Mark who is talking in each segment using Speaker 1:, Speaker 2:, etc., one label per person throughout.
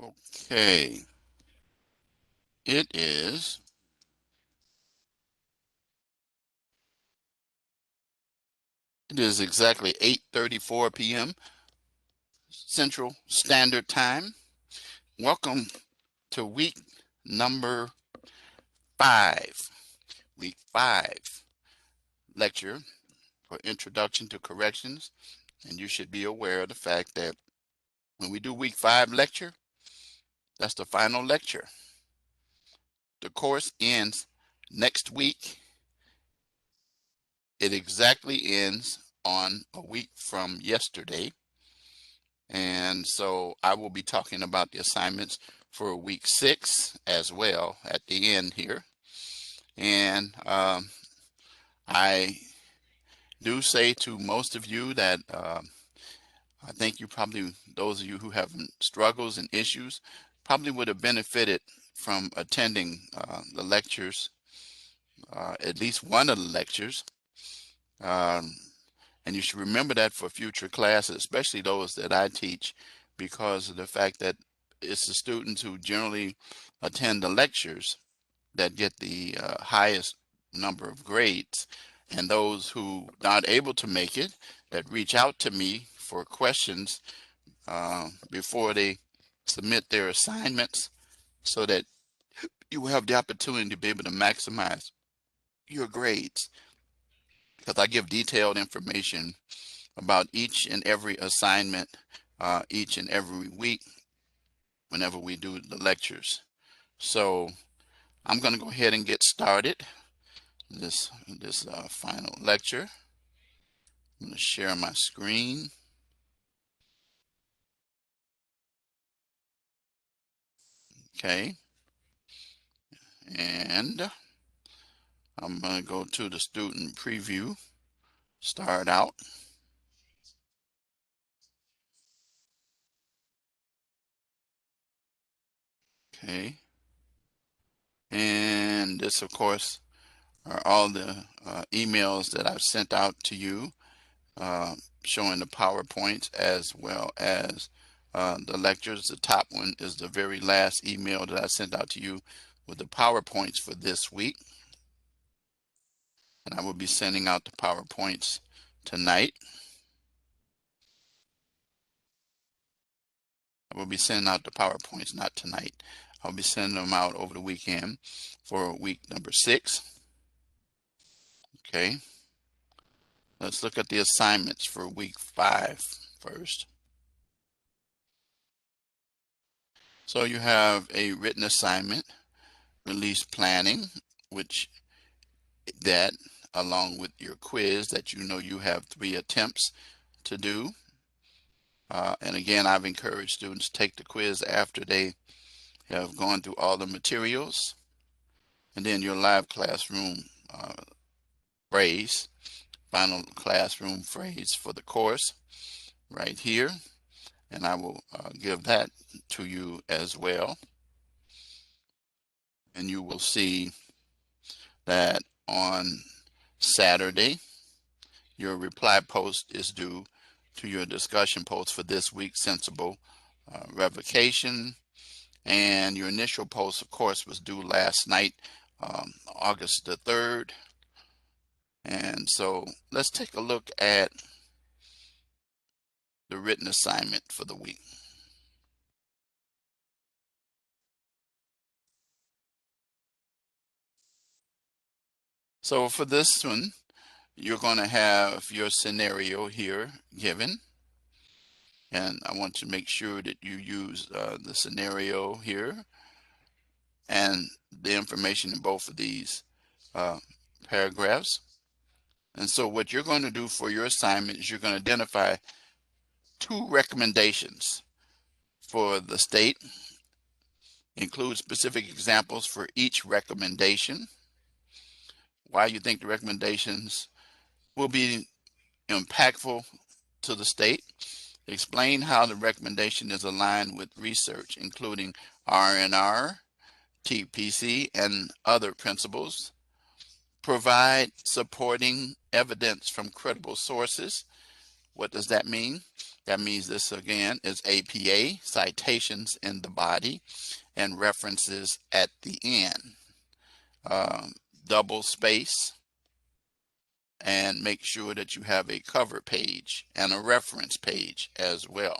Speaker 1: Okay, it is exactly 8:34 p.m. Central Standard Time. Welcome to week number 5. Week 5 lecture for Introduction to Corrections. And you should be aware of the fact that when we do week 5 lecture, that's the final lecture. The course ends next week. It exactly ends on a week from yesterday. And so I will be talking about the assignments for week 6 as well at the end here. And I do say to most of you that I think you probably, those of you who have struggles and issues, probably would have benefited from attending the lectures, at least one of the lectures. And you should remember that for future classes, especially those that I teach, because of the fact that it's the students who generally attend the lectures that get the highest number of grades, and those who not able to make it that reach out to me for questions before they submit their assignments, so that you will have the opportunity to be able to maximize your grades, because I give detailed information about each and every assignment each and every week whenever we do the lectures. So I'm going to go ahead and get started this final lecture. I'm going to share my screen. Okay, and I'm going to go to the student preview, start out. Okay, and this of course are all the emails that I've sent out to you showing the PowerPoints as well as the lectures. The top one is the very last email that I sent out to you with the PowerPoints for this week. And I will be sending out the PowerPoints tonight. I will be sending out the PowerPoints, not tonight. I'll be sending them out over the weekend for week number 6. Okay. Let's look at the assignments for week 5 first. So you have a written assignment, release planning, which that along with your quiz that you know you have 3 attempts to do. And again, I've encouraged students to take the quiz after they have gone through all the materials. And then your live classroom phrase, final classroom phrase for the course right here. And I will give that to you as well. And you will see that on Saturday, your reply post is due to your discussion post for this week's sensible revocation. And your initial post, of course, was due last night, August the 3rd. And so let's take a look at the written assignment for the week. So for this one, you're going to have your scenario here given. And I want to make sure that you use the scenario here and the information in both of these paragraphs. And so what you're going to do for your assignment is you're going to identify 2 recommendations for the state, include specific examples for each recommendation, why you think the recommendations will be impactful to the state, explain how the recommendation is aligned with research, including R&R, TPC, and other principles, provide supporting evidence from credible sources. What does that mean? That means this again is APA, citations in the body and references at the end. Double space and make sure that you have a cover page and a reference page as well.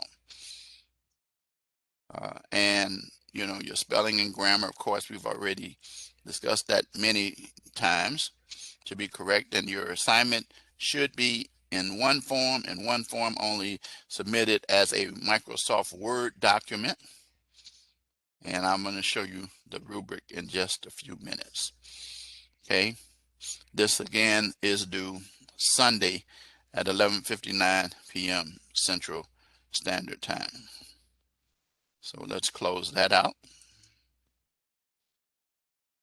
Speaker 1: And you know, your spelling and grammar, of course, we've already discussed that many times to be correct. And your assignment should be in one form and one form only, submitted as a Microsoft Word document. And I'm going to show you the rubric in just a few minutes. Okay, this again is due Sunday at 11:59 p.m. Central Standard Time. So let's close that out.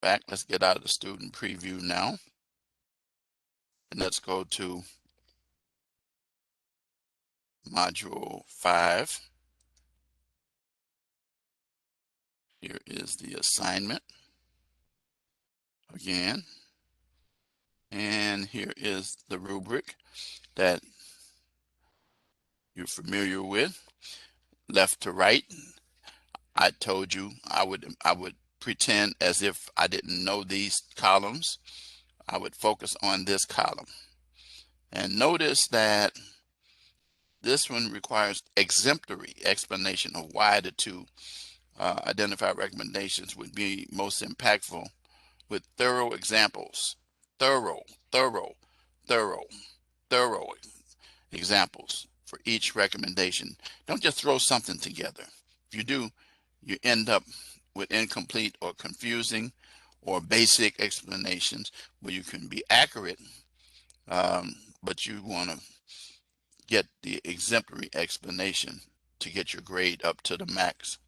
Speaker 1: Back, let's get out of the student preview now. And let's go to Module 5. Here is the assignment again. And here is the rubric that you're familiar with. Left to right. I told you I would pretend as if I didn't know these columns. I would focus on this column. And notice that this one requires exemplary explanation of why the two identified recommendations would be most impactful, with thorough examples. Thorough examples for each recommendation. Don't just throw something together. If you do, you end up with incomplete or confusing or basic explanations where you can be accurate, but you want to get the exemplary explanation to get your grade up to the max.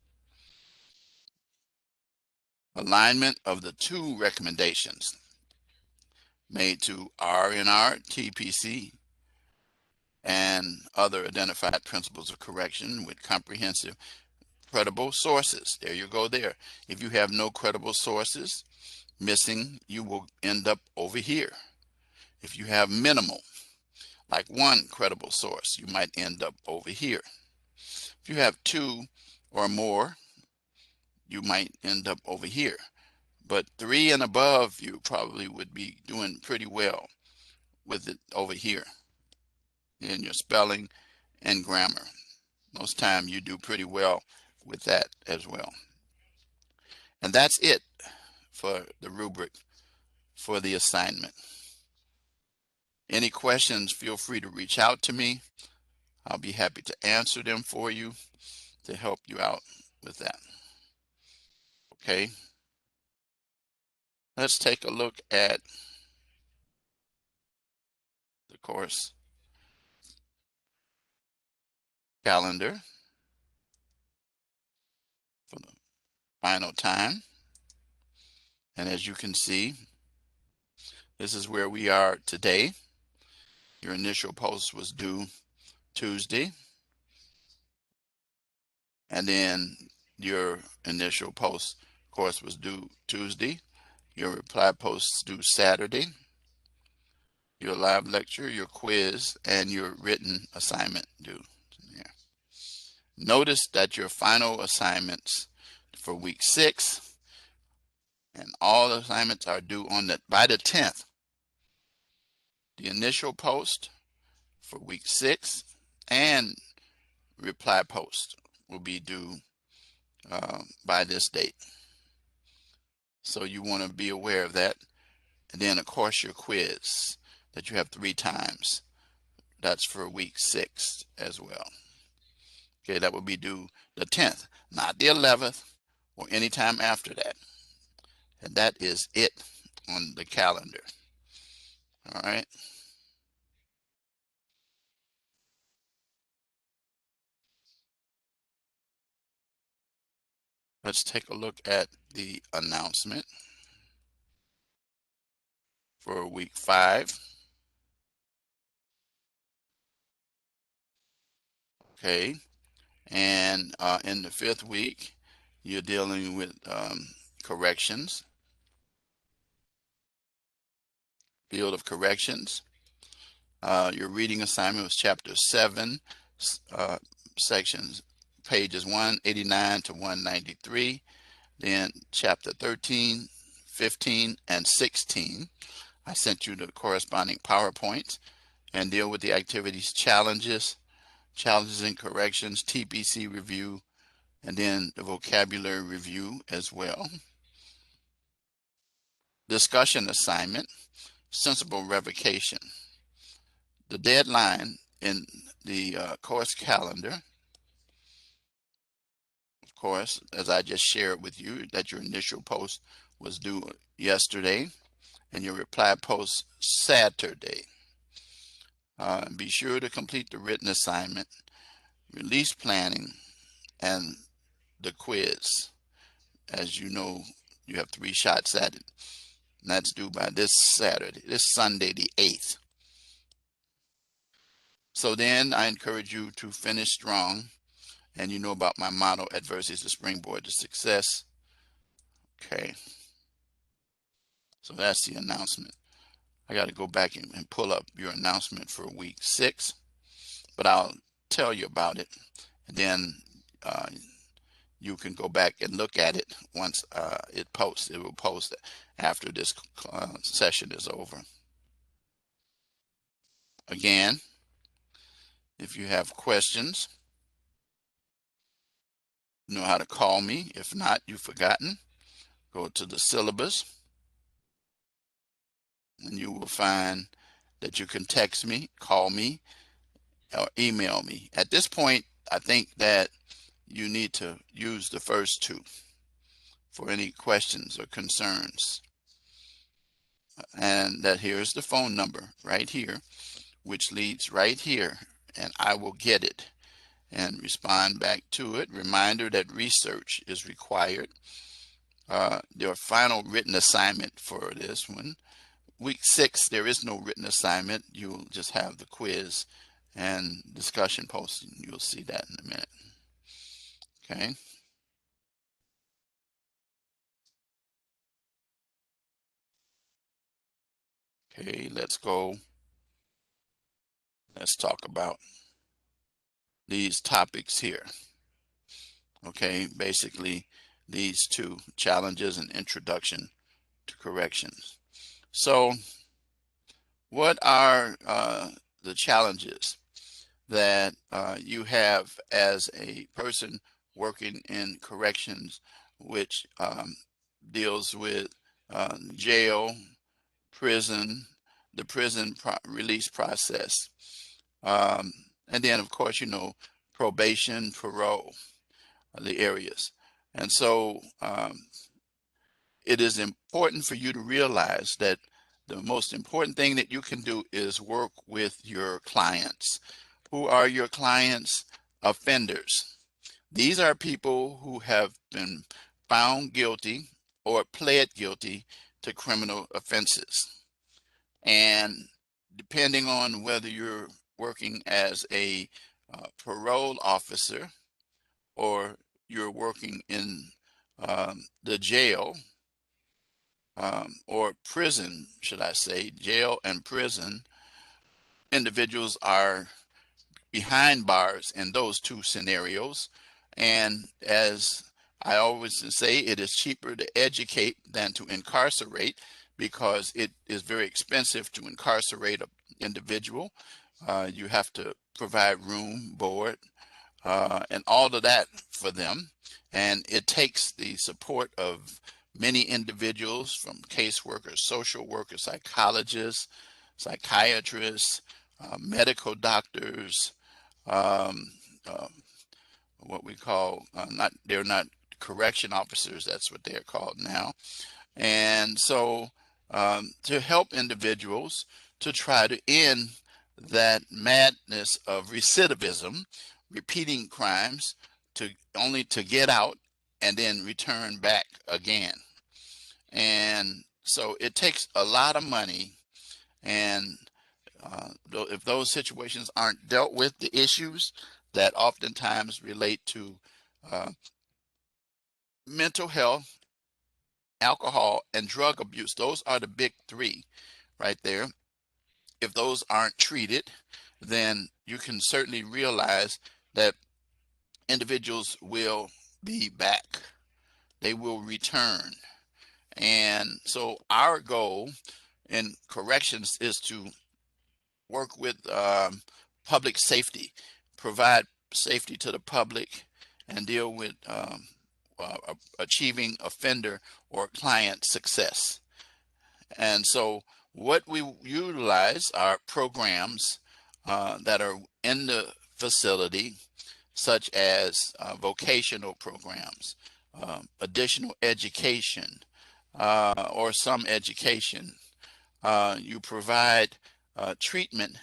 Speaker 1: Alignment of the two recommendations made to R&R, TPC, and other identified principles of correction with comprehensive credible sources. There you go there. If you have no credible sources missing, you will end up over here. If you have minimal, like one credible source, you might end up over here. If you have two or more, you might end up over here. But 3 and above, you probably would be doing pretty well with it over here in your spelling and grammar. Most time you do pretty well with that as well. And that's it for the rubric for the assignment. Any questions, feel free to reach out to me. I'll be happy to answer them for you to help you out with that. Okay. Let's take a look at the course calendar for the final time. And as you can see, this is where we are today. Your initial post was due Tuesday. And then your initial post, of course, was due Tuesday. Your reply posts due Saturday. Your live lecture, your quiz, and your written assignment due. Yeah. Notice that your final assignments for week 6 and all assignments are due on by the 10th. The initial post for week 6 and reply post will be due by this date. So you want to be aware of that. And then, of course, your quiz that you have 3 times. That's for week 6 as well. Okay, that will be due the 10th, not the 11th or any time after that. And that is it on the calendar. All right. Let's take a look at the announcement for week 5. Okay. And in the 5th week, you're dealing with corrections, field of corrections. Your reading assignment was chapter 7, sections, pages 189 to 193. Then chapter 13, 15, and 16. I sent you the corresponding PowerPoints and deal with the activities challenges and corrections, TPC review, and then the vocabulary review as well. Discussion assignment, sensible revocation. The deadline in the course calendar, of course, as I just shared with you, that your initial post was due yesterday and your reply post Saturday. Be sure to complete the written assignment, release planning, and the quiz. As you know, you have 3 shots at it. And that's due by this Sunday, the 8th. So then I encourage you to finish strong. And you know about my motto, adversity is the springboard to success. Okay. So that's the announcement. I got to go back and pull up your announcement for week 6, but I'll tell you about it. And then you can go back and look at it once it posts. It will post after this session is over. Again, if you have questions, you know how to call me. If not, you've forgotten, go to the syllabus and you will find that you can text me, call me, or email me. At this point, I think that you need to use the first 2 for any questions or concerns. And that here's the phone number right here, which leads right here, and I will get it and respond back to it. Reminder that research is required. Your final written assignment for this one. Week 6, there is no written assignment. You'll just have the quiz and discussion posting. You'll see that in a minute. Okay. Okay, let's go. Let's talk about these topics here. Okay, basically these 2 challenges and introduction to corrections. So what are the challenges that you have as a person working in corrections, which deals with jail, prison, the prison release process, and then of course, you know, probation, parole, the areas. And so it is important for you to realize that the most important thing that you can do is work with your clients. Who are your clients? Offenders. These are people who have been found guilty or pled guilty to criminal offenses. And depending on whether you're working as a parole officer or you're working in the jail or prison, should I say, jail and prison, individuals are behind bars in those 2 scenarios. And as I always say, it is cheaper to educate than to incarcerate, because it is very expensive to incarcerate an individual. You have to provide room, board, and all of that for them. And it takes the support of many individuals, from caseworkers, social workers, psychologists, psychiatrists, medical doctors, um, what we call, they're not correction officers, that's what they're called now. And so to help individuals to try to end that madness of recidivism, repeating crimes only to get out and then return back again. And so it takes a lot of money, and if those situations aren't dealt with, the issues that oftentimes relate to mental health, alcohol, and drug abuse, those are the big 3 right there. If those aren't treated, then you can certainly realize that individuals will be back. They will return. And so our goal in corrections is to work with public safety, provide safety to the public, and deal with achieving offender or client success. And so what we utilize are programs that are in the facility, such as vocational programs, additional education, or some education. You provide treatment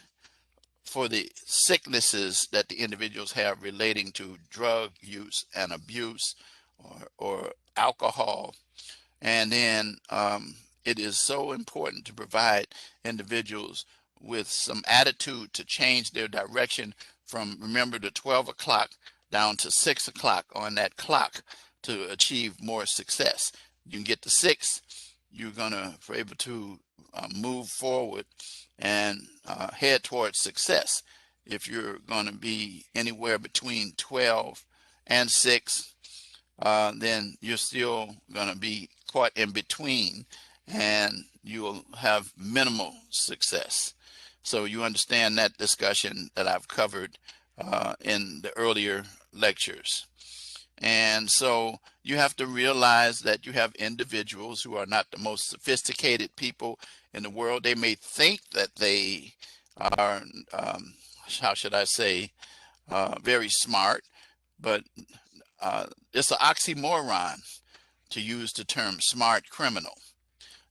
Speaker 1: for the sicknesses that the individuals have relating to drug use and abuse, or alcohol. And then it is so important to provide individuals with some attitude to change their direction from, remember, the 12 o'clock down to 6 o'clock on that clock to achieve more success. You can get to 6, you're going to be able to move forward and head towards success. If you're going to be anywhere between 12 and 6, then you're still going to be caught in between, and you'll have minimal success. So you understand that discussion that I've covered in the earlier lectures. And so you have to realize that you have individuals who are not the most sophisticated people in the world. They may think that they are, how should I say, very smart, but it's an oxymoron to use the term smart criminal.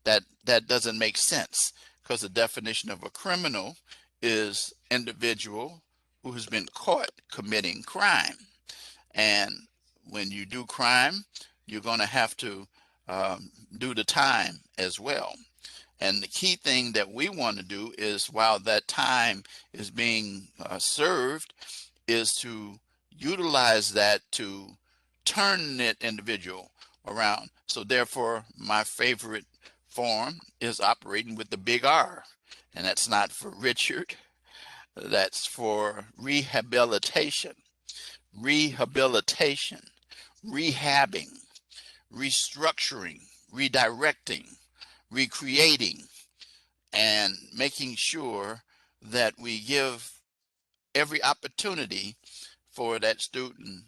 Speaker 1: That doesn't make sense, because the definition of a criminal is individual who has been caught committing crime. And when you do crime, you're going to have to do the time as well. And the key thing that we want to do is, while that time is being served, is to utilize that to turn that individual around. So therefore, my favorite form is operating with the big R. And that's not for Richard, that's for rehabilitation. Rehabilitation, rehabbing, restructuring, redirecting, recreating, and making sure that we give every opportunity for that student,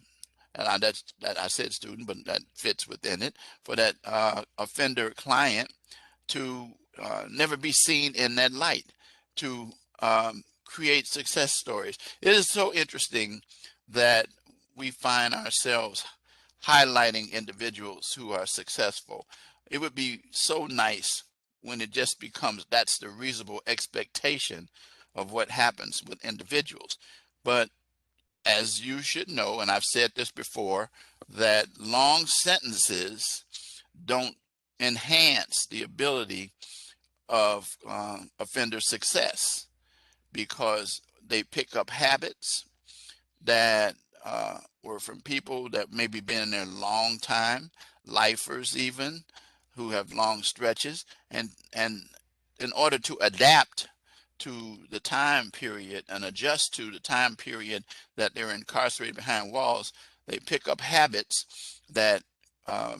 Speaker 1: and that I said student, but that fits within it, for that offender client to never be seen in that light, to create success stories. It is so interesting that we find ourselves highlighting individuals who are successful. It would be so nice when it just becomes that's the reasonable expectation of what happens with individuals. But as you should know, and I've said this before, that long sentences don't enhance the ability of offender success, because they pick up habits that were from people that maybe been in there a long time, lifers even, who have long stretches, and in order to adapt to the time period and adjust to the time period that they're incarcerated behind walls, they pick up habits that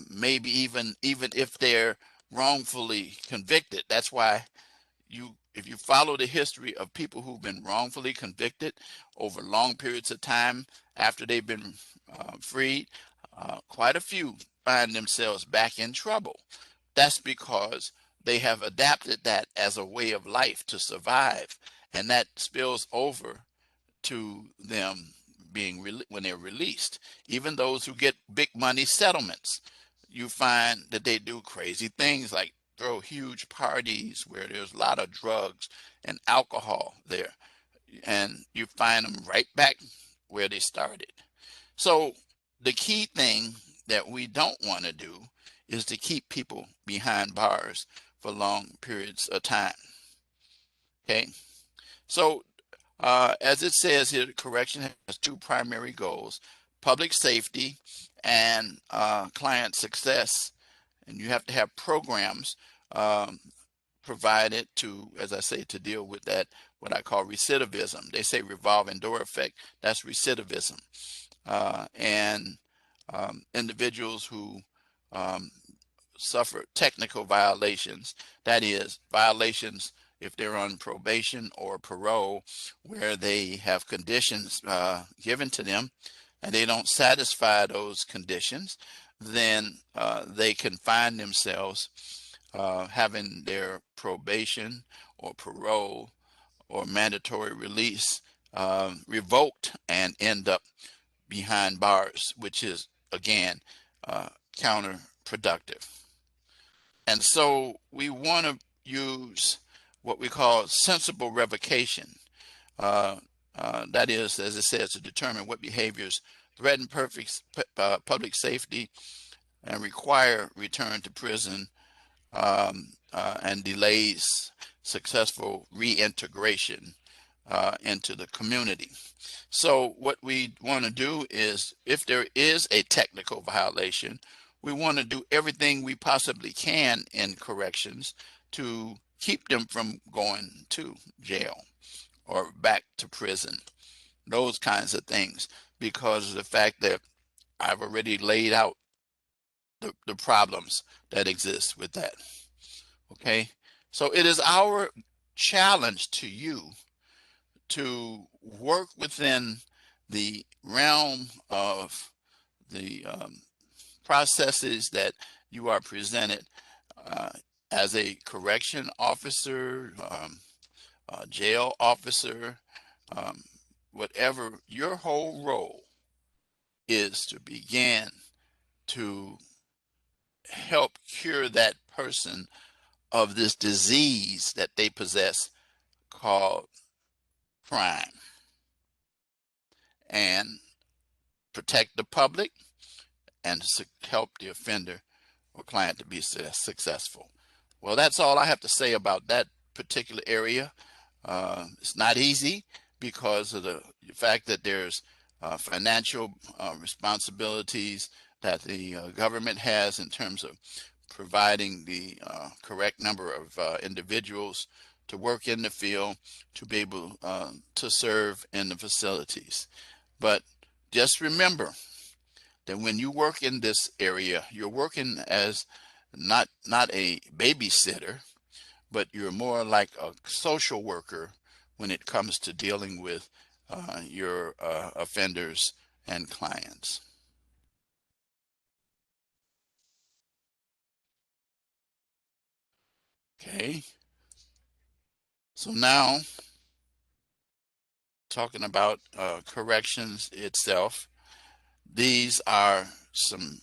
Speaker 1: maybe even if they're wrongfully convicted. That's why if you follow the history of people who've been wrongfully convicted over long periods of time after they've been freed, quite a few find themselves back in trouble. That's because they have adapted that as a way of life to survive, and that spills over to them being when they're released. Even those who get big money settlements, you find that they do crazy things like throw huge parties where there's a lot of drugs and alcohol there, and you find them right back where they started. So the key thing that we don't want to do is to keep people behind bars for long periods of time. Okay, so as it says here, the correction has two primary goals: public safety and client success. And you have to have programs provided to, as I say, to deal with that what I call recidivism. They say revolving door effect. That's recidivism. And individuals who um, suffer technical violations, that is, violations if they're on probation or parole, where they have conditions given to them and they don't satisfy those conditions, then they can find themselves having their probation or parole or mandatory release revoked and end up behind bars, which is, again, counterproductive. And so we want to use what we call sensible revocation. That is, as it says, to determine what behaviors threaten public safety and require return to prison and delays successful reintegration into the community. So what we want to do is, if there is a technical violation, we want to do everything we possibly can in corrections to keep them from going to jail or back to prison, those kinds of things, because of the fact that I've already laid out the problems that exist with that. Okay, so it is our challenge to you to work within the realm of the processes that you are presented uh, as a correction officer, jail officer, um, whatever your whole role is, to begin to help cure that person of this disease that they possess called crime, and protect the public and help the offender or client to be successful. Well, that's all I have to say about that particular area. It's not easy because of the fact that there's financial responsibilities that the government has in terms of providing the correct number of individuals to work in the field to be able to serve in the facilities. But just remember that when you work in this area, you're working as not a babysitter, but you're more like a social worker when it comes to dealing with your offenders and clients. Okay, so now talking about corrections itself, these are some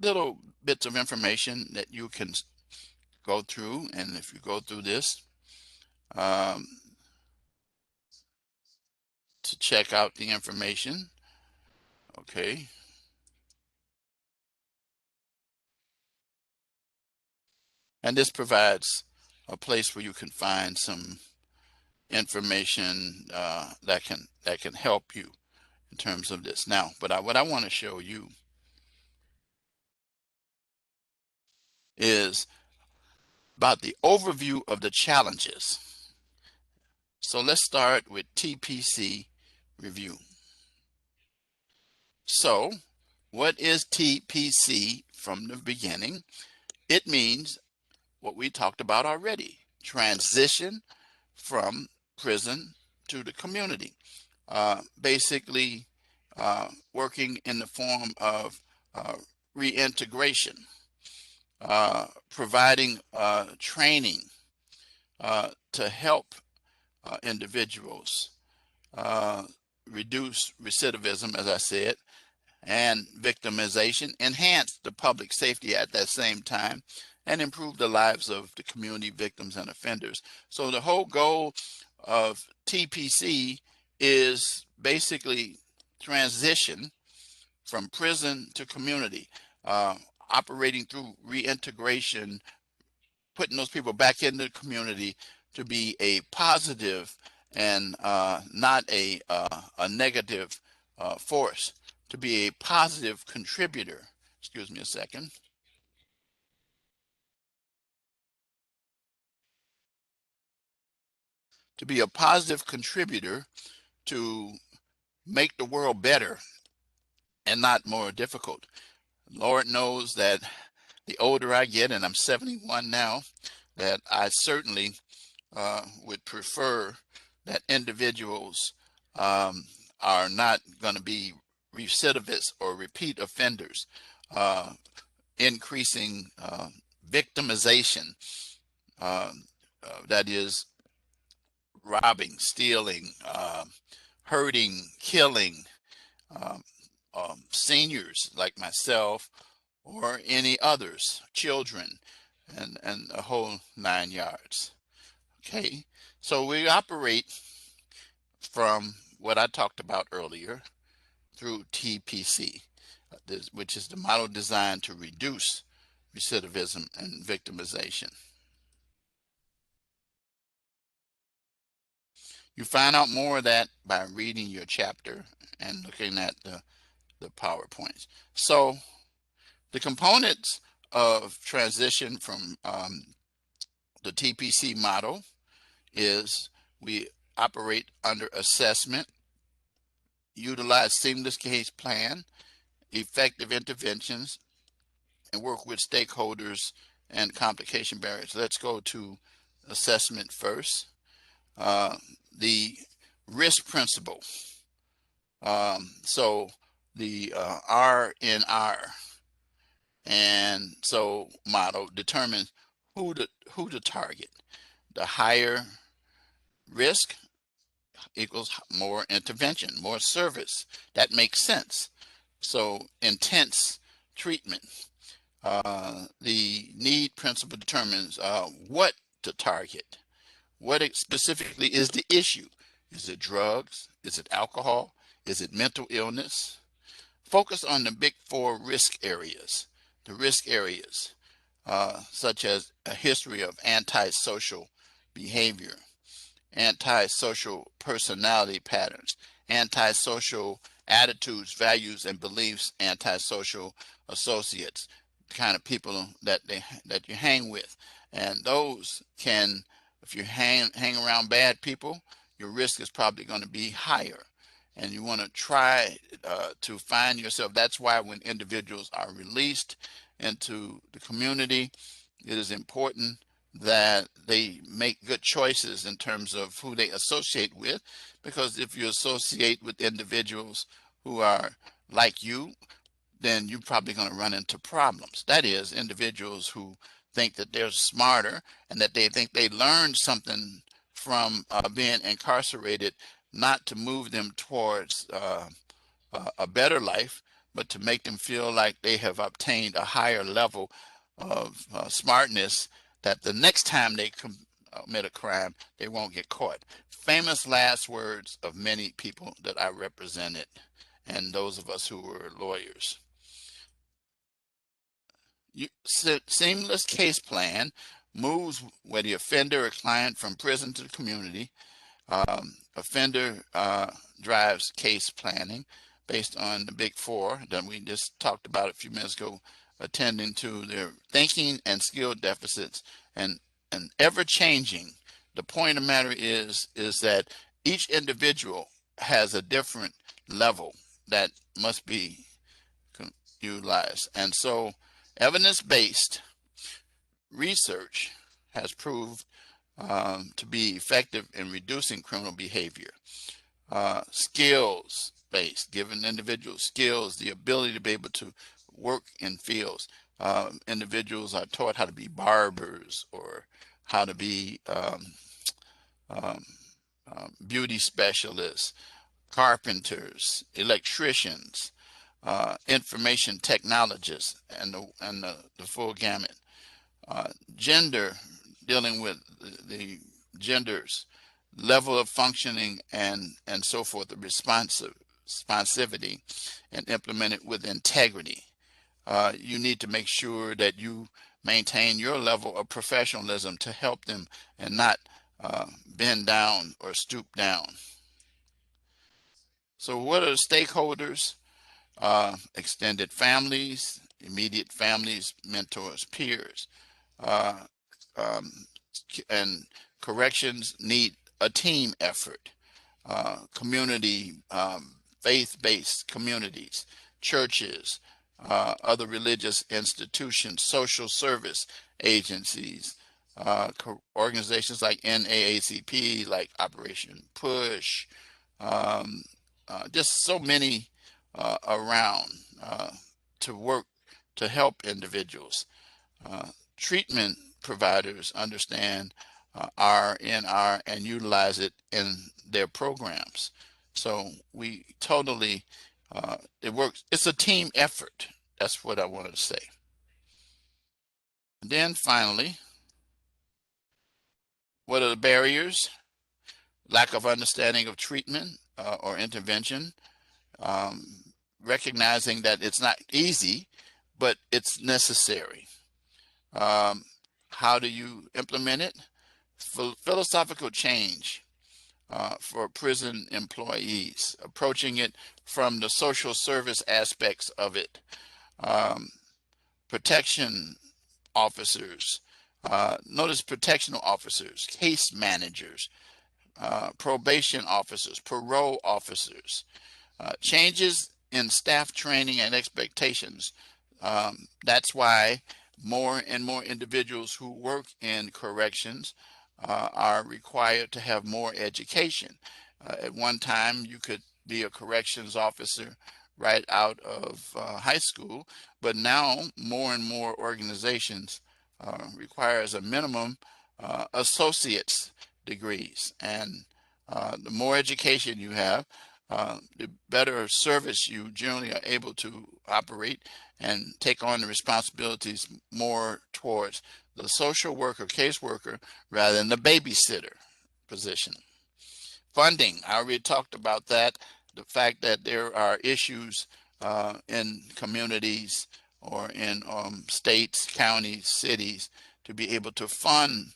Speaker 1: little bits of information that you can go through, and if you go through this um, to check out the information, okay, and this provides a place where you can find some information that can help you in terms of this. Now, but what I want to show you is about the overview of the challenges. So let's start with TPC review. So what is TPC from the beginning? It means what we talked about already: transition from prison to the community. Basically, working in the form of reintegration, providing training to help individuals reduce recidivism, as I said, and victimization, enhance the public safety at that same time, and improve the lives of the community victims and offenders. So the whole goal of TPC is basically transition from prison to community, uh, operating through reintegration, putting those people back in the community to be a positive and not a negative force, to be a positive contributor. Excuse me a second. to be a positive contributor to make the world better and not more difficult. Lord knows that the older I get, and I'm 71 now, that I certainly would prefer that individuals are not going to be recidivists or repeat offenders, uh, increasing victimization, uh, that is, robbing, stealing, hurting, killing um, seniors like myself or any others, children, and a whole 9 yards. Okay, so we operate from what I talked about earlier through TPC, which is the model designed to reduce recidivism and victimization. You find out more of that by reading your chapter and looking at the PowerPoints. So the components of transition from the TPC model is we operate under assessment, utilize seamless case plan, effective interventions, and work with stakeholders and complication barriers. Let's go to assessment first. Uh, the risk principle. So the RNR and so model determines who to target. The higher risk equals more intervention, more service. That makes sense. So intense treatment. The need principle determines what to target. What specifically is the issue? Is it drugs? Is it alcohol? Is it mental illness? Focus on the big four risk areas. The risk areas, such as a history of antisocial behavior, antisocial personality patterns, antisocial attitudes, values, and beliefs, antisocial associates, kind of people that you hang with. And those can, if you hang around bad people, your risk is probably going to be higher. And you want to try to find yourself. That's why when individuals are released into the community, it is important that they make good choices in terms of who they associate with, because if you associate with individuals who are like you, then you're probably going to run into problems. That is, individuals who think that they're smarter and that they think they learned something from being incarcerated, not to move them towards a better life, but to make them feel like they have obtained a higher level of smartness, that the next time they commit a crime, they won't get caught. Famous last words of many people that I represented and those of us who were lawyers. Seamless case plan moves where the offender or client from prison to the community. Offender drives case planning based on the big four that we just talked about a few minutes ago, attending to their thinking and skill deficits, and ever changing. The point of the matter is that each individual has a different level that must be utilized. And so evidence-based research has proved to be effective in reducing criminal behavior. Skills based, giving individuals skills, the ability to be able to work in fields. Individuals are taught how to be barbers or how to be um, beauty specialists, carpenters, electricians, information technologists, and the full gamut. Gender, dealing with the genders, level of functioning, and so forth, the responsivity, and implement it with integrity. You need to make sure that you maintain your level of professionalism to help them and not bend down or stoop down. So what are the stakeholders? Extended families, immediate families, mentors, peers. Uh, um, and corrections need a team effort. Community, faith-based communities, churches, other religious institutions, social service agencies, organizations like NAACP, like Operation Push, um, just so many around to work to help individuals. Uh, Treatment providers understand R&R and utilize it in their programs. So we totally, it works. It's a team effort. That's what I wanted to say. And then finally, what are the barriers? Lack of understanding of treatment or intervention, um, recognizing that it's not easy, but it's necessary. Um, how do you implement it? Philosophical change for prison employees, approaching it from the social service aspects of it. Um, Protection officers, notice protection officers, case managers, probation officers, parole officers, changes in staff training and expectations. That's why more and more individuals who work in corrections are required to have more education. At one time, you could be a corrections officer right out of high school, but now more and more organizations requires a minimum associate's degrees. And the more education you have, the better service you generally are able to operate and take on the responsibilities more towards the social worker, caseworker, rather than the babysitter position. Funding, I already talked about that. The fact that there are issues in communities or in states, counties, cities to be able to fund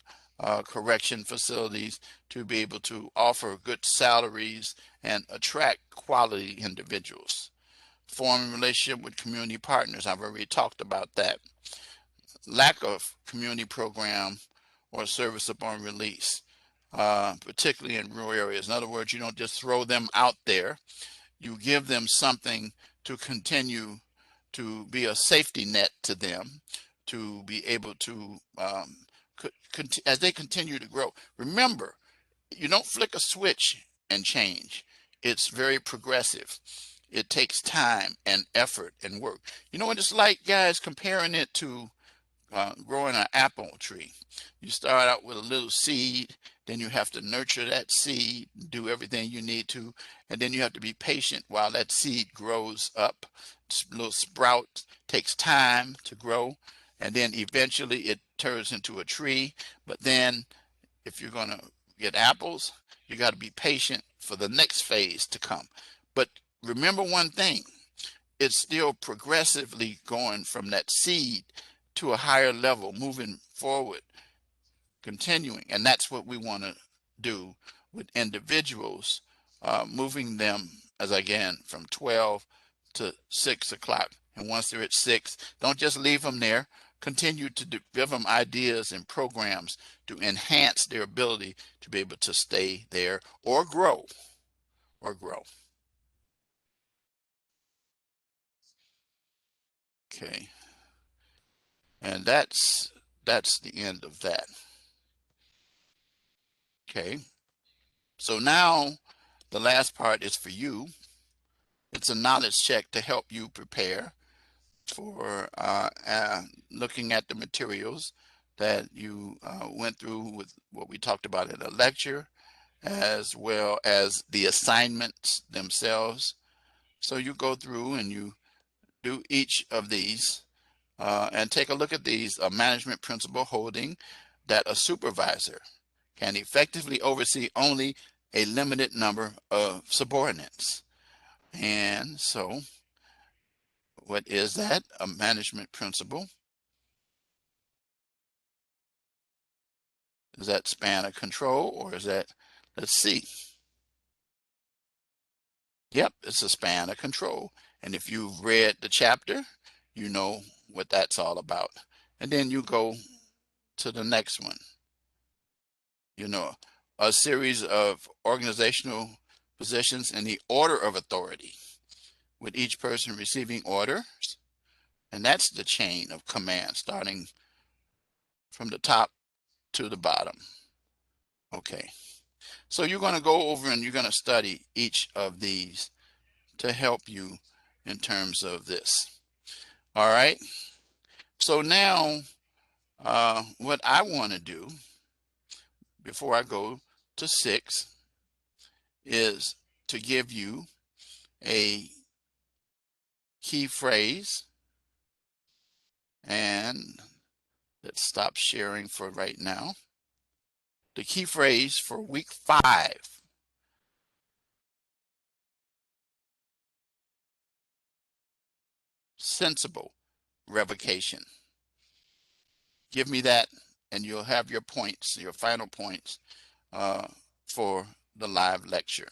Speaker 1: correction facilities, to be able to offer good salaries and attract quality individuals. Forming relationship with community partners, I've already talked about that. Lack of community program or service upon release, particularly in rural areas. In other words, you don't just throw them out there, you give them something to continue to be a safety net to them, to be able to, as they continue to grow. Remember, you don't flick a switch and change. It's very progressive. It takes time and effort and work. You know what it's like, guys, comparing it to growing an apple tree. You start out with a little seed, then you have to nurture that seed, do everything you need to, and then you have to be patient while that seed grows up. Little sprout takes time to grow, and then eventually it turns into a tree. But then if you're going to get apples, you got to be patient for the next phase to come. But remember one thing, it's still progressively going from that seed to a higher level, moving forward, continuing. And that's what we want to do with individuals, moving them, as again, from 12 to 6 o'clock. And once they're at 6, don't just leave them there. Continue to give them ideas and programs to enhance their ability to be able to stay there or grow, or grow. Okay. And that's the end of that. Okay. So now the last part is for you. It's a knowledge check to help you prepare for looking at the materials that you went through with what we talked about in a lecture, as well as the assignments themselves. So you go through and you do each of these and take a look at these. A management principle holding that a supervisor can effectively oversee only a limited number of subordinates. And so what is that? A management principle. Is that span of control, or is that, let's see. Yep, it's a span of control. And if you've read the chapter, you know what that's all about. And then you go to the next one. You know, a series of organizational positions in the order of authority, with each person receiving orders. And that's the chain of command, starting from the top to the bottom. Okay, so you're going to go over and you're going to study each of these to help you in terms of this. All right, so now what I want to do before I go to 6 is to give you a key phrase, and let's stop sharing for right now. The key phrase for week 5: sensible revocation. Give me that and you'll have your points, your final points for the live lecture.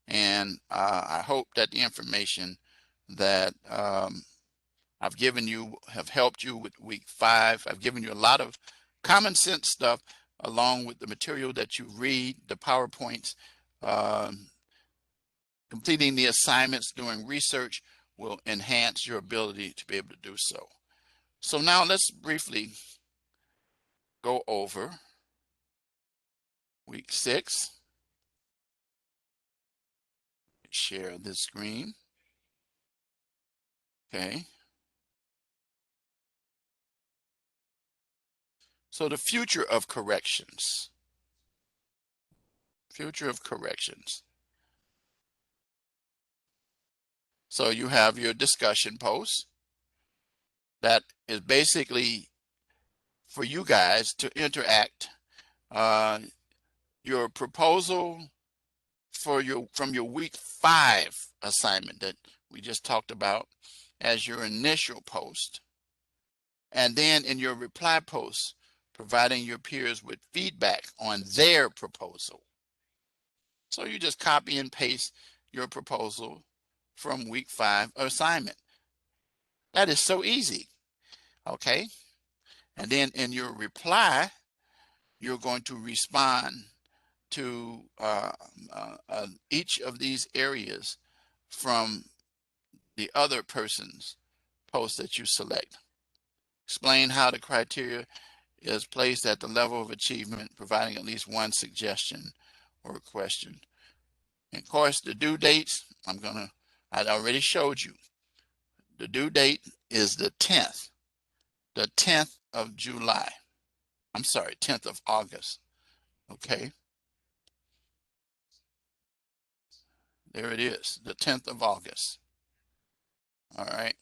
Speaker 1: And I hope that the information that I've given you have helped you with week 5. I've given you a lot of common sense stuff along with the material that you read, the PowerPoints. Completing the assignments, doing research will enhance your ability to be able to do so. So now let's briefly go over week 6. Share this screen. Okay. So the future of corrections. Future of corrections. So you have your discussion post that is basically for you guys to interact. Your proposal for from your week 5 assignment that we just talked about as your initial post, and then in your reply post, providing your peers with feedback on their proposal. So you just copy and paste your proposal from week 5 assignment. That is so easy. Okay. And then in your reply, you're going to respond to each of these areas from the other person's post that you select. Explain how the criteria is placed at the level of achievement, providing at least one suggestion or question. And of course, the due dates, I already showed you. The due date is the 10th of July. I'm sorry, 10th of August. Okay. There it is, the 10th of August. All right.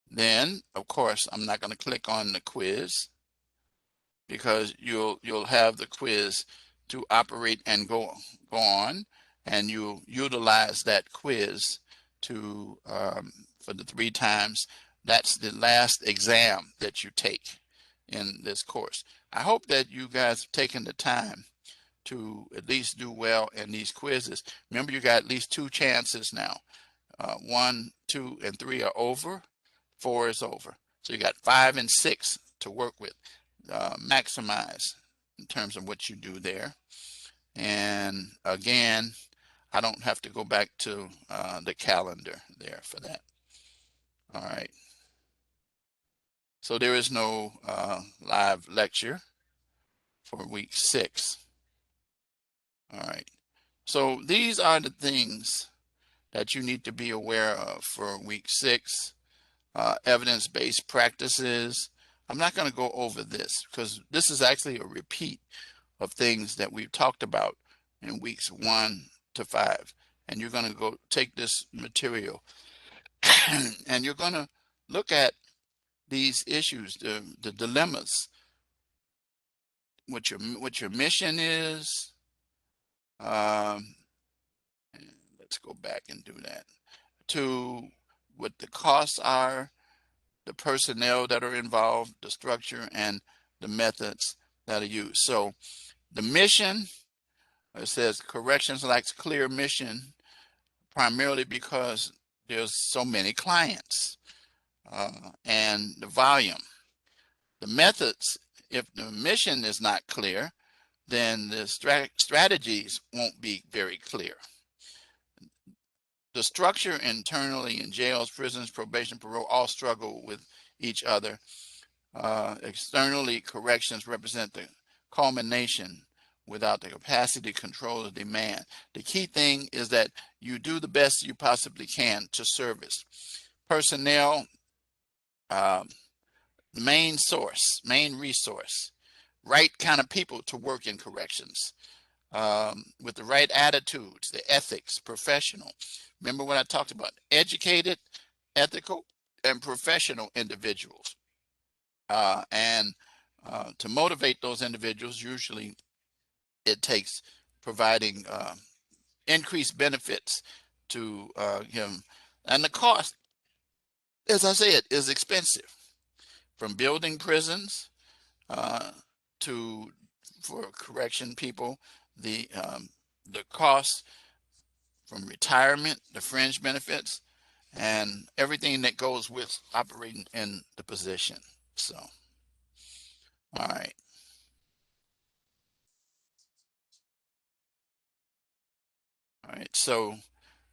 Speaker 1: Then, of course, I'm not going to click on the quiz because you'll have the quiz to operate and go on, and you'll utilize that quiz to for the 3 times. That's the last exam that you take in this course. I hope that you guys have taken the time to at least do well in these quizzes. Remember, you got at least 2 chances now. 1, 2, and 3 are over. 4 is over. So you got 5 and 6 to work with. Maximize in terms of what you do there. And again, I don't have to go back to the calendar there for that. All right. So there is no live lecture for week 6. All right. So these are the things that you need to be aware of for week 6. Evidence-based practices. I'm not going to go over this because this is actually a repeat of things that we've talked about in weeks 1 to 5. And you're going to go take this material and you're going to look at these issues, the dilemmas, what your mission is. Let's go back and do that. To what the costs are, the personnel that are involved, the structure, and the methods that are used. So the mission, it says corrections lacks clear mission, primarily because there's so many clients and the volume. The methods if the mission is not clear, then the strategies won't be very clear. The structure internally in jails, prisons, probation, parole all struggle with each other. Externally, corrections represent the culmination without the capacity to control the demand. The key thing is that you do the best you possibly can to service. Personnel, main source, main resource, right kind of people to work in corrections, with the right attitudes, the ethics, professional. Remember what I talked about, educated, ethical, and professional individuals. And to motivate those individuals, usually it takes providing increased benefits to him. And the cost, as I said, is expensive. From building prisons to for correction people, the cost from retirement, the fringe benefits, and everything that goes with operating in the position. So, all right. All right. So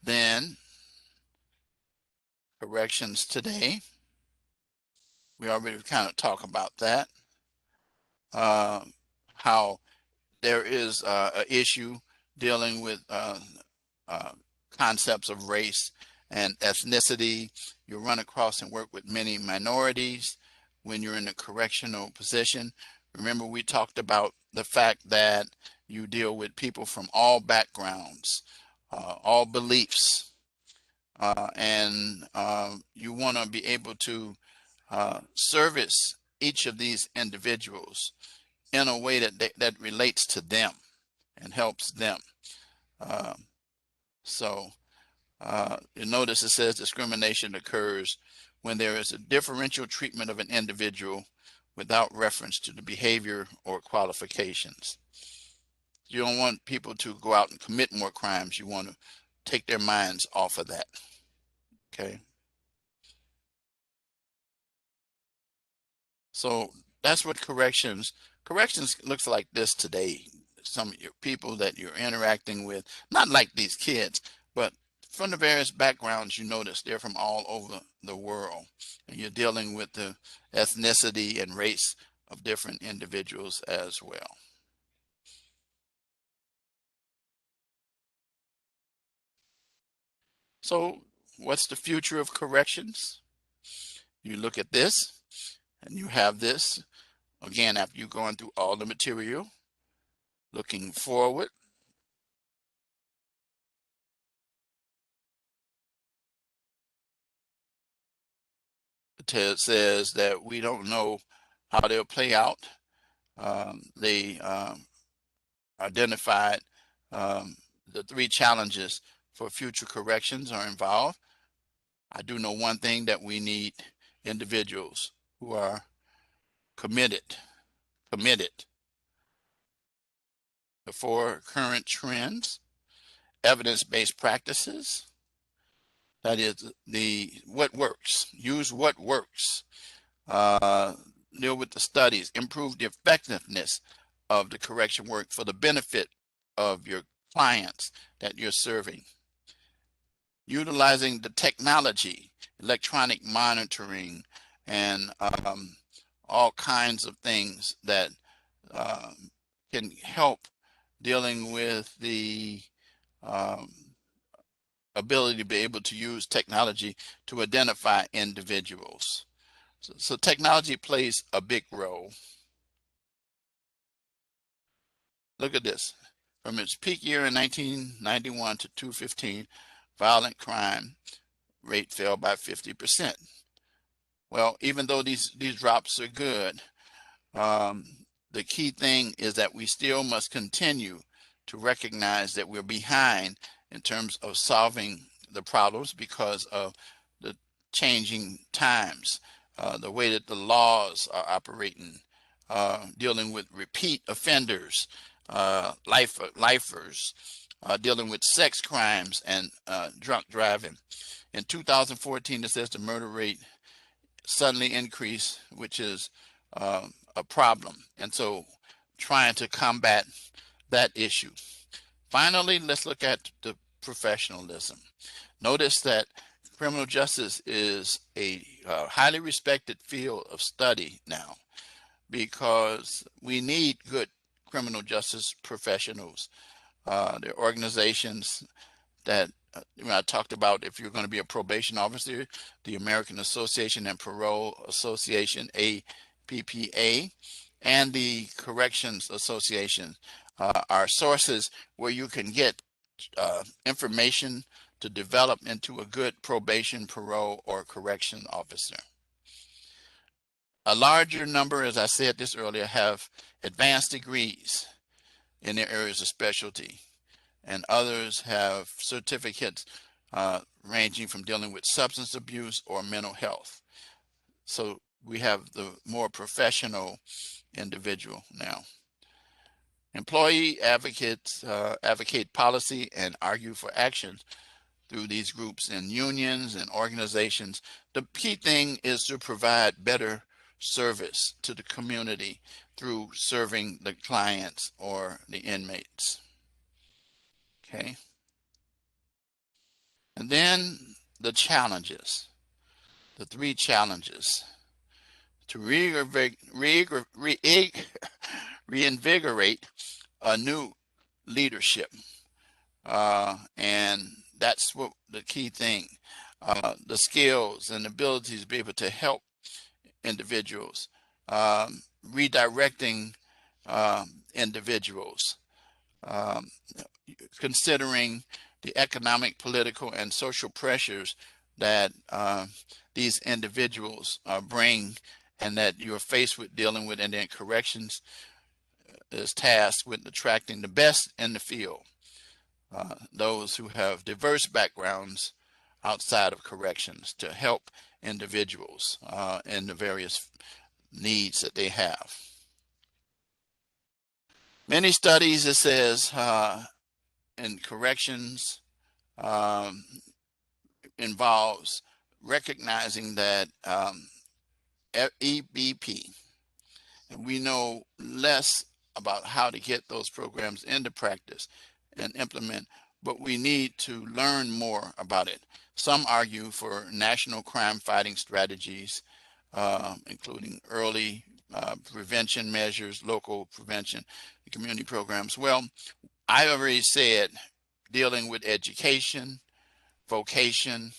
Speaker 1: then corrections today, we already kind of talked about that. How there is an issue dealing with concepts of race and ethnicity. You run across and work with many minorities when you're in a correctional position. Remember, we talked about the fact that you deal with people from all backgrounds, all beliefs, and you want to be able to service each of these individuals in a way that relates to them and helps them. So you notice it says discrimination occurs when there is a differential treatment of an individual without reference to the behavior or qualifications. You don't want people to go out and commit more crimes. You want to take their minds off of that. Okay. So that's what corrections looks like this today. Some of your people that you're interacting with, not like these kids, but from the various backgrounds, you notice they're from all over the world, and you're dealing with the ethnicity and race of different individuals as well. So what's the future of corrections? You look at this and you have this again after you've gone through all the material. Looking forward, it says that we don't know how they'll play out. They identified the three challenges for future corrections are involved. I do know one thing, that we need individuals who are committed. The four current trends, evidence-based practices, that is what works, use what works, uh, deal with the studies, improve the effectiveness of the correction work for the benefit of your clients that you're serving. Utilizing the technology, electronic monitoring, and all kinds of things that can help dealing with the ability to be able to use technology to identify individuals. So technology plays a big role. Look at this. From its peak year in 1991 to 2015, violent crime rate fell by 50%. Well, even though these drops are good, the key thing is that we still must continue to recognize that we're behind in terms of solving the problems because of the changing times, the way that the laws are operating, dealing with repeat offenders, lifers, dealing with sex crimes and drunk driving. In 2014, it says the murder rate suddenly increased, which is a a problem. And so trying to combat that issue. Finally, let's look at the professionalism. Notice that criminal justice is a highly respected field of study now because we need good criminal justice professionals. There are organizations that I talked about. If you're going to be a probation officer, the American Association and Parole Association, APPA, and the Corrections Association are sources where you can get information to develop into a good probation, parole, or correction officer. A larger number, as I said this earlier, have advanced degrees in their areas of specialty, and others have certificates ranging from dealing with substance abuse or mental health. So we have the more professional individual now. Employee advocates advocate policy and argue for action through these groups and unions and organizations. The key thing is to provide better service to the community through serving the clients or the inmates. Okay. And then the challenges, the three challenges to reinvigorate a new leadership. And that's what the key thing, the skills and abilities to be able to help individuals, redirecting individuals, um, considering the economic, political, and social pressures that these individuals bring and that you're faced with dealing with. And then corrections is tasked with attracting the best in the field, those who have diverse backgrounds outside of corrections to help individuals in the various needs that they have. Many studies, it says, in corrections involves recognizing that EBP, and we know less about how to get those programs into practice and implement, but we need to learn more about it. Some argue for national crime fighting strategies, including early prevention measures, local prevention, community programs. Well, I already said dealing with education, vocation,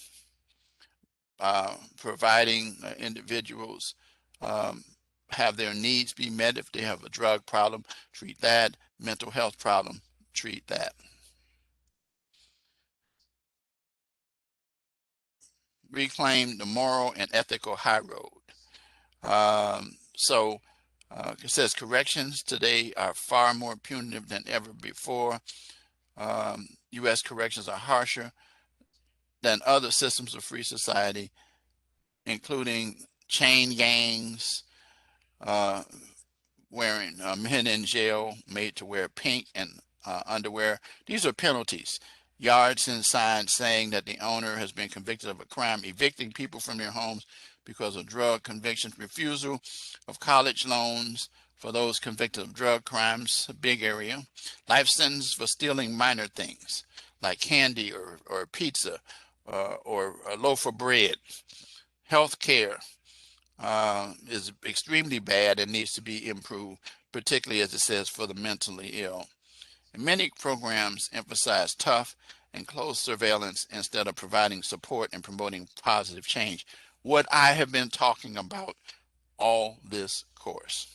Speaker 1: providing individuals have their needs be met. If they have a drug problem, treat that. Mental health problem, treat that. Reclaim the moral and ethical high road. It says corrections today are far more punitive than ever before. U.S. corrections are harsher than other systems of free society, including chain gangs, wearing men in jail made to wear pink and underwear. These are penalties. Yards and signs saying that the owner has been convicted of a crime, evicting people from their homes because of drug convictions, refusal of college loans for those convicted of drug crimes, a big area. Life sentence for stealing minor things like candy or pizza or a loaf of bread. Health care is extremely bad and needs to be improved, particularly as it says for the mentally ill. And many programs emphasize tough and close surveillance instead of providing support and promoting positive change. What I have been talking about all this course.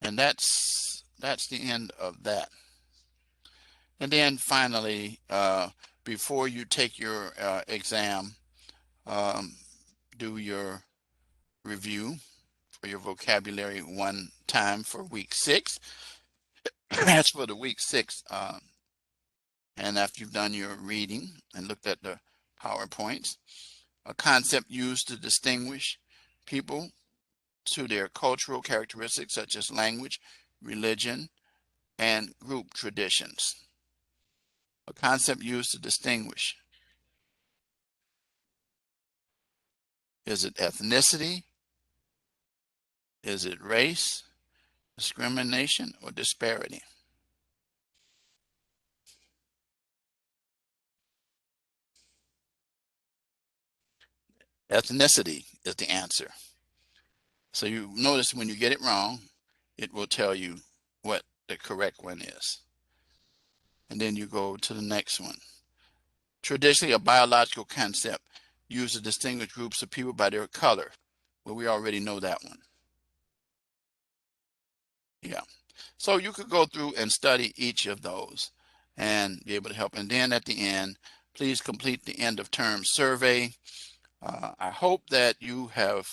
Speaker 1: And that's the end of that. And then finally, before you take your exam, do your review for your vocabulary one time for week 6. That's for the week 6. And after you've done your reading and looked at the PowerPoints, a concept used to distinguish people to their cultural characteristics such as language, religion, and group traditions. A concept used to distinguish Is it ethnicity? Is it race, discrimination, or disparity? Ethnicity is the answer. So you notice when you get it wrong, it will tell you what the correct one is. And then you go to the next one. Traditionally, a biological concept used to distinguish groups of people by their color. Well, we already know that one. Yeah. So you could go through and study each of those and be able to help. And then at the end, please complete the end of term survey. I hope that you have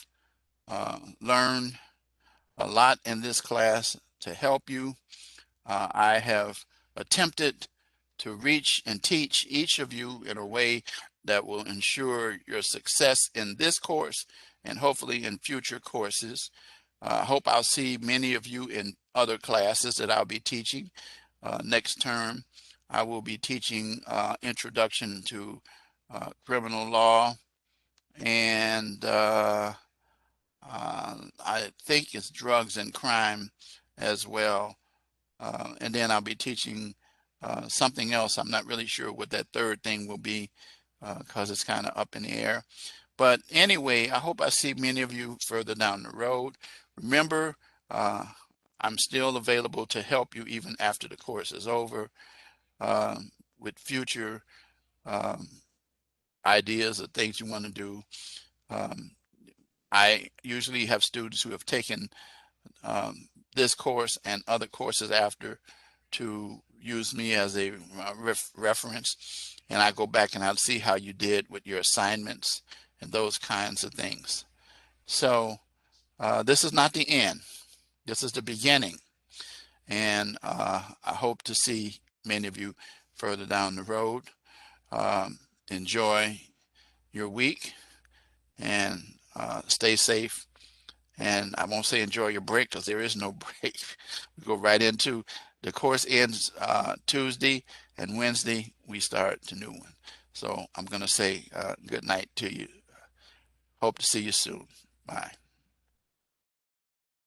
Speaker 1: learned a lot in this class to help you. I have attempted to reach and teach each of you in a way that will ensure your success in this course and hopefully in future courses. I hope I'll see many of you in other classes that I'll be teaching next term. I will be teaching Introduction to Criminal Law, and I think it's Drugs and Crime as well. And then I'll be teaching something else. I'm not really sure what that third thing will be because it's kind of up in the air. But anyway, I hope I see many of you further down the road. Remember, uh, I'm still available to help you even after the course is over with future um, ideas or things you want to do. Um, I usually have students who have taken this course and other courses after to use me as a reference, and I go back and I'll see how you did with your assignments and those kinds of things. So this is not the end. This is the beginning, and I hope to see many of you further down the road. Um, enjoy your week and stay safe. And I won't say enjoy your break because there is no break. We go right into the course ends Tuesday, and Wednesday we start the new one. So I'm going to say good night to you. Hope to see you soon. Bye.